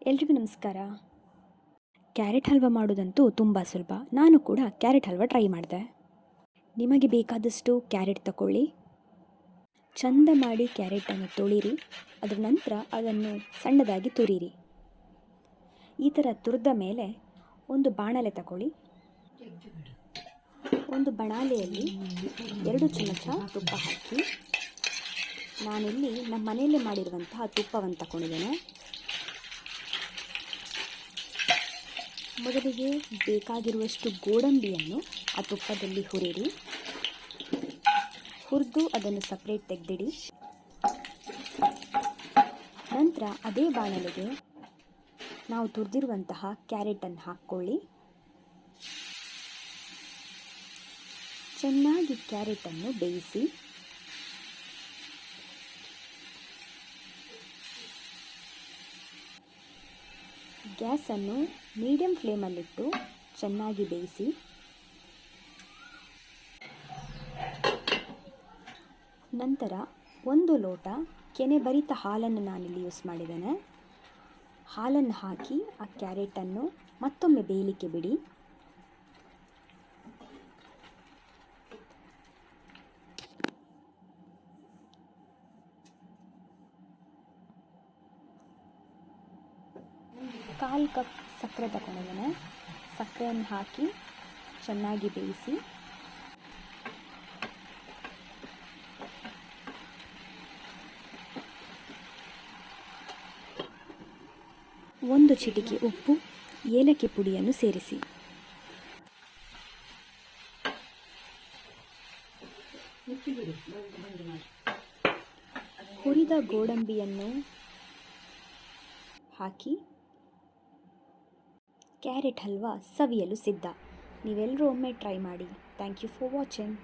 ಎಲ್ರಿಗೂ ನಮಸ್ಕಾರ. ಕ್ಯಾರೆಟ್ ಹಲ್ವ ಮಾಡೋದಂತೂ ತುಂಬ ಸುಲಭ. ನಾನು ಕೂಡ ಕ್ಯಾರೆಟ್ ಹಲ್ವ ಟ್ರೈ ಮಾಡಿದೆ. ನಿಮಗೆ ಬೇಕಾದಷ್ಟು ಕ್ಯಾರೆಟ್ ತಗೊಳ್ಳಿ. ಚಂದ ಮಾಡಿ ಕ್ಯಾರೆಟನ್ನು ತೊಳಿರಿ. ಅದರ ನಂತರ ಅದನ್ನು ಸಣ್ಣದಾಗಿ ತುರಿರಿ. ಈ ಥರ ತುರಿದ ಮೇಲೆ ಒಂದು ಬಾಣಲೆ ತಗೊಳ್ಳಿ. ಒಂದು ಬಾಣಲೆಯಲ್ಲಿ 2 ಚಮಚ ತುಪ್ಪ ಹಾಕಿ. ನಾನಿಲ್ಲಿ ನಮ್ಮ ಮನೆಯಲ್ಲೇ ಮಾಡಿರುವಂತಹ ತುಪ್ಪವನ್ನು ತಗೊಂಡಿದ್ದೇನೆ. ಮೊದಲಿಗೆ ಬೇಕಾಗಿರುವಷ್ಟು ಗೋಡಂಬಿಯನ್ನು ಆ ತುಪ್ಪದಲ್ಲಿ ಹುರಿರಿ. ಹುರಿದು ಅದನ್ನು ಸಪ್ರೇಟ್ ತೆಗೆದಿಡಿ. ನಂತರ ಅದೇ ಬಾಣಲೆಗೆ ನಾವು ತುರಿದಿರುವಂತಹ ಕ್ಯಾರೆಟನ್ನು ಹಾಕ್ಕೊಳ್ಳಿ. ಚೆನ್ನಾಗಿ ಕ್ಯಾರೆಟನ್ನು ಬೇಯಿಸಿ. ಗ್ಯಾಸನ್ನು ಮೀಡಿಯಂ ಫ್ಲೇಮಲ್ಲಿಟ್ಟು ಚೆನ್ನಾಗಿ ಬೇಯಿಸಿ. ನಂತರ 1 ಲೋಟ ಕೆನೆಭರಿತ ಹಾಲನ್ನು ನಾನಿಲ್ಲಿ ಯೂಸ್ ಮಾಡಿದ್ದೇನೆ. ಹಾಲನ್ನು ಹಾಕಿ ಆ ಕ್ಯಾರೆಟನ್ನು ಮತ್ತೊಮ್ಮೆ ಬೇಯಲಿಕ್ಕೆ ಬಿಡಿ. ಕಾಲು ಕಪ್ ಸಕ್ಕರೆ ತಗೊಂಡಿದ್ದೇನೆ. ಸಕ್ಕರೆಯನ್ನು ಹಾಕಿ ಚೆನ್ನಾಗಿ ಬೇಯಿಸಿ. ಒಂದು ಚಿಟಿಕೆ ಉಪ್ಪು, ಏಲಕ್ಕಿ ಪುಡಿಯನ್ನು ಸೇರಿಸಿ. ಹುರಿದ ಗೋಡಂಬಿಯನ್ನು ಹಾಕಿ ಕ್ಯಾರೆಟ್ ಹಲ್ವ ಸವಿಯಲು ಸಿದ್ಧ. ನೀವೆಲ್ಲರೂ ಒಮ್ಮೆ ಟ್ರೈ ಮಾಡಿ. Thank you for watching.